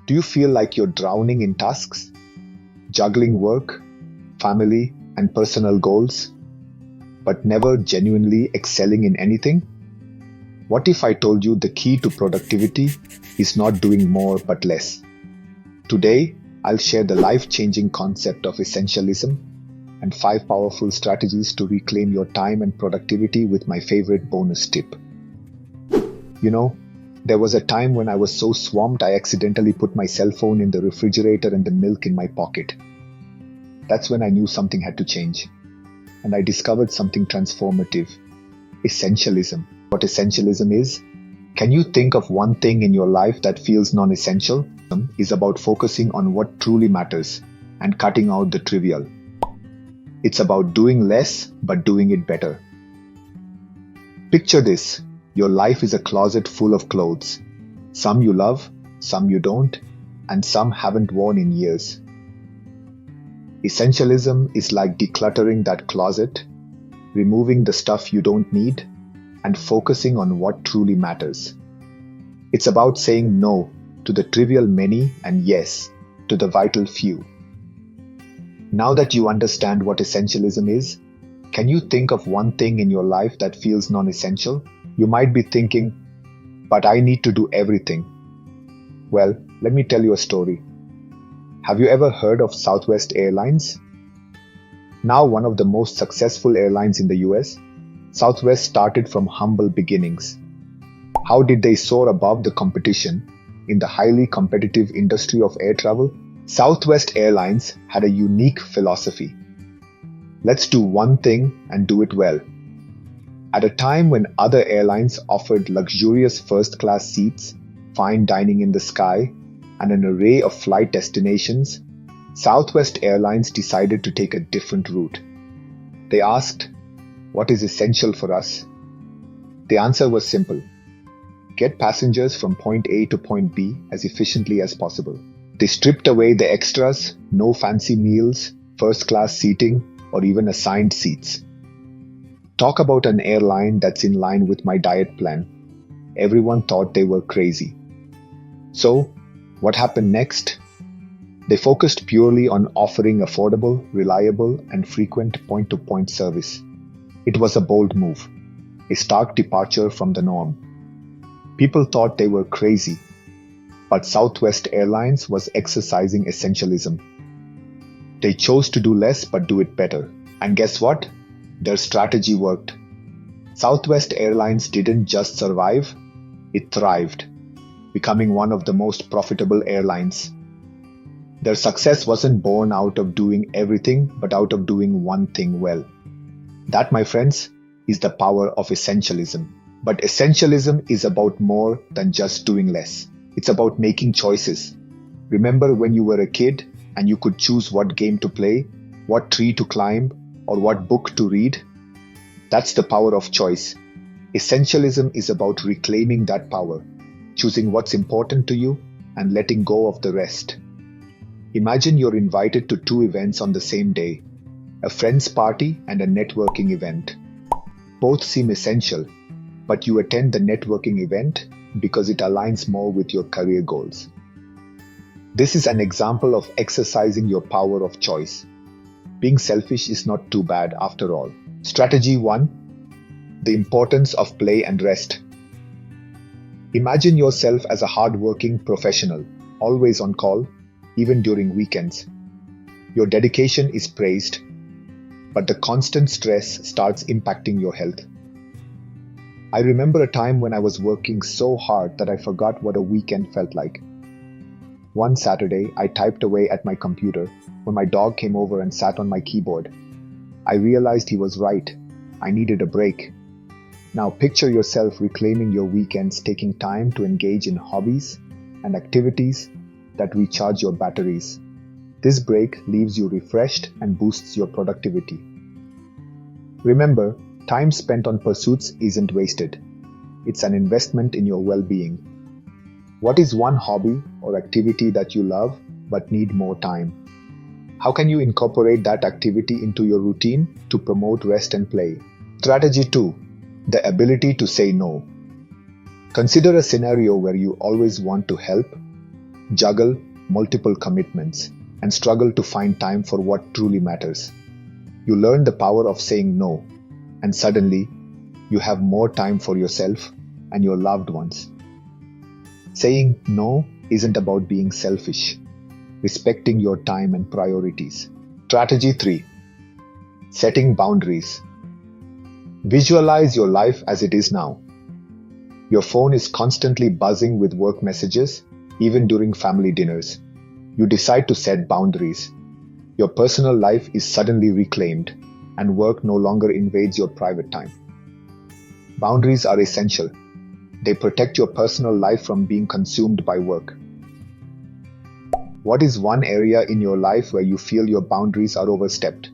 Do you feel like you're drowning in tasks, juggling work, family, and personal goals, but never genuinely excelling in anything? What if I told you the key to productivity is not doing more but less? Today, I'll share the life-changing concept of essentialism and 5 powerful strategies to reclaim your time and productivity with my favorite bonus tip. There was a time when I was so swamped I accidentally put my cell phone in the refrigerator and the milk in my pocket. That's when I knew something had to change. And I discovered something transformative. Essentialism. What essentialism is? Can you think of one thing in your life that feels non-essential? Is about focusing on what truly matters and cutting out the trivial. It's about doing less but doing it better. Picture this. Your life is a closet full of clothes. Some you love, some you don't, and some haven't worn in years. Essentialism is like decluttering that closet, removing the stuff you don't need, and focusing on what truly matters. It's about saying no to the trivial many and yes to the vital few. Now that you understand what essentialism is, can you think of one thing in your life that feels non-essential? You might be thinking, but I need to do everything. Well, let me tell you a story. Have you ever heard of Southwest Airlines? Now one of the most successful airlines in the US, Southwest started from humble beginnings. How did they soar above the competition in the highly competitive industry of air travel? Southwest Airlines had a unique philosophy. Let's do one thing and do it well. At a time when other airlines offered luxurious first-class seats, fine dining in the sky, and an array of flight destinations, Southwest Airlines decided to take a different route. They asked, "What is essential for us?" The answer was simple. Get passengers from point A to point B as efficiently as possible. They stripped away the extras, no fancy meals, first-class seating, or even assigned seats. Talk about an airline that's in line with my diet plan. Everyone thought they were crazy. So, what happened next? They focused purely on offering affordable, reliable, and frequent point-to-point service. It was a bold move, a stark departure from the norm. People thought they were crazy, but Southwest Airlines was exercising essentialism. They chose to do less but do it better. And guess what? Their strategy worked. Southwest Airlines didn't just survive, it thrived, becoming one of the most profitable airlines. Their success wasn't born out of doing everything, but out of doing one thing well. That, my friends, is the power of essentialism. But essentialism is about more than just doing less. It's about making choices. Remember when you were a kid and you could choose what game to play, what tree to climb, or what book to read? That's the power of choice. Essentialism is about reclaiming that power, choosing what's important to you and letting go of the rest. Imagine you're invited to 2 events on the same day, a friend's party and a networking event. Both seem essential, but you attend the networking event because it aligns more with your career goals. This is an example of exercising your power of choice. Being selfish is not too bad after all. Strategy 1. The importance of play and rest. Imagine yourself as a hard-working professional, always on call, even during weekends. Your dedication is praised, but the constant stress starts impacting your health. I remember a time when I was working so hard that I forgot what a weekend felt like. One Saturday, I typed away at my computer when my dog came over and sat on my keyboard. I realized he was right. I needed a break. Now picture yourself reclaiming your weekends, taking time to engage in hobbies and activities that recharge your batteries. This break leaves you refreshed and boosts your productivity. Remember, time spent on pursuits isn't wasted. It's an investment in your well-being. What is one hobby or activity that you love but need more time? How can you incorporate that activity into your routine to promote rest and play? Strategy 2. The ability to say no. Consider a scenario where you always want to help, juggle multiple commitments, and struggle to find time for what truly matters. You learn the power of saying no, and suddenly you have more time for yourself and your loved ones. Saying no isn't about being selfish, respecting your time and priorities. Strategy 3. Setting boundaries. Visualize your life as it is now. Your phone is constantly buzzing with work messages, even during family dinners. You decide to set boundaries. Your personal life is suddenly reclaimed, and work no longer invades your private time. Boundaries are essential. They protect your personal life from being consumed by work. What is one area in your life where you feel your boundaries are overstepped?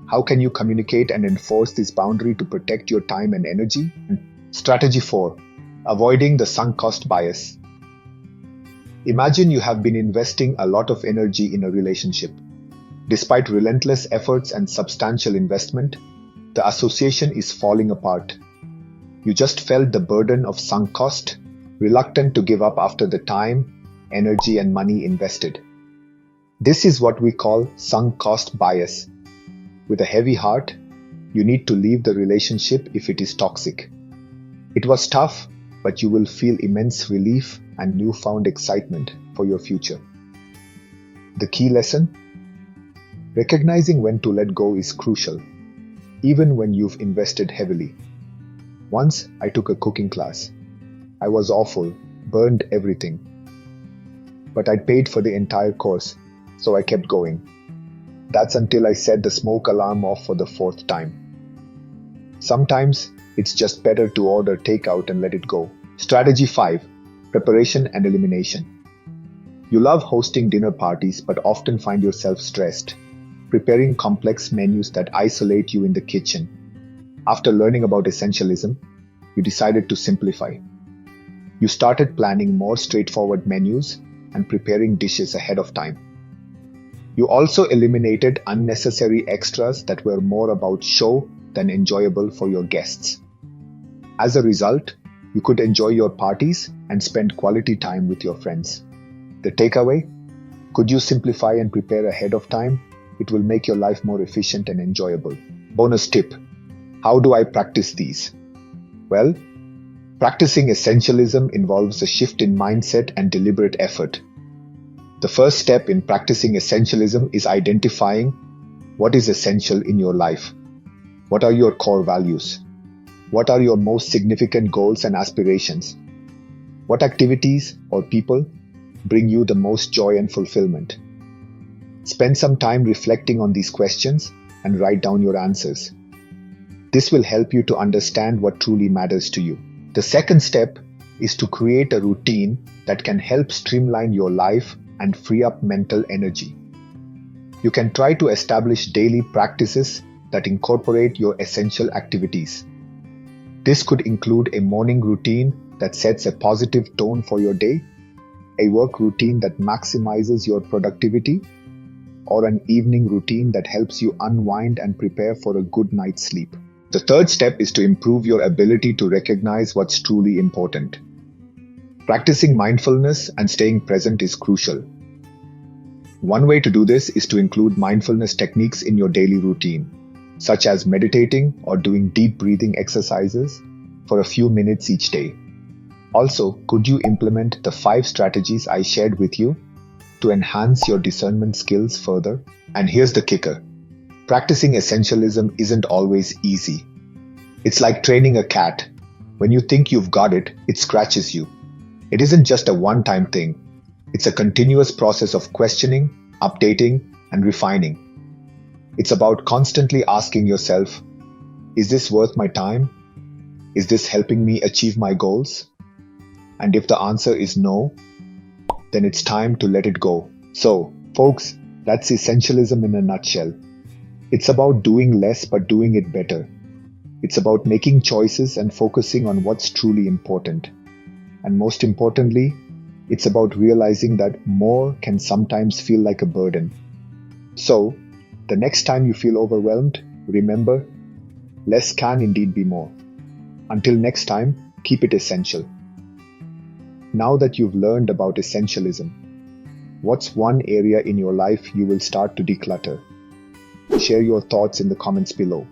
How can you communicate and enforce this boundary to protect your time and energy? Strategy 4. Avoiding the sunk cost bias. Imagine you have been investing a lot of energy in a relationship. Despite relentless efforts and substantial investment, the association is falling apart. You just felt the burden of sunk cost, reluctant to give up after the time, energy, and money invested. This is what we call sunk cost bias. With a heavy heart, you need to leave the relationship if it is toxic. It was tough, but you will feel immense relief and newfound excitement for your future. The key lesson? Recognizing when to let go is crucial, even when you've invested heavily. Once I took a cooking class. I was awful, burned everything. But I'd paid for the entire course, so I kept going. That's until I set the smoke alarm off for the 4th time. Sometimes it's just better to order takeout and let it go. Strategy 5. Preparation and elimination. You love hosting dinner parties but often find yourself stressed, preparing complex menus that isolate you in the kitchen. After learning about essentialism, you decided to simplify. You started planning more straightforward menus and preparing dishes ahead of time. You also eliminated unnecessary extras that were more about show than enjoyable for your guests. As a result, you could enjoy your parties and spend quality time with your friends. The takeaway? Could you simplify and prepare ahead of time? It will make your life more efficient and enjoyable. Bonus tip. How do I practice these? Well, practicing essentialism involves a shift in mindset and deliberate effort. The first step in practicing essentialism is identifying what is essential in your life. What are your core values? What are your most significant goals and aspirations? What activities or people bring you the most joy and fulfillment? Spend some time reflecting on these questions and write down your answers. This will help you to understand what truly matters to you. The second step is to create a routine that can help streamline your life and free up mental energy. You can try to establish daily practices that incorporate your essential activities. This could include a morning routine that sets a positive tone for your day, a work routine that maximizes your productivity, or an evening routine that helps you unwind and prepare for a good night's sleep. The third step is to improve your ability to recognize what's truly important. Practicing mindfulness and staying present is crucial. One way to do this is to include mindfulness techniques in your daily routine, such as meditating or doing deep breathing exercises for a few minutes each day. Also, could you implement the 5 strategies I shared with you to enhance your discernment skills further? And here's the kicker. Practicing essentialism isn't always easy. It's like training a cat. When you think you've got it, it scratches you. It isn't just a one-time thing. It's a continuous process of questioning, updating, and refining. It's about constantly asking yourself, is this worth my time? Is this helping me achieve my goals? And if the answer is no, then it's time to let it go. So, folks, that's essentialism in a nutshell. It's about doing less but doing it better. It's about making choices and focusing on what's truly important. And most importantly, it's about realizing that more can sometimes feel like a burden. So, the next time you feel overwhelmed, remember, less can indeed be more. Until next time, keep it essential. Now that you've learned about essentialism, what's one area in your life you will start to declutter? Share your thoughts in the comments below.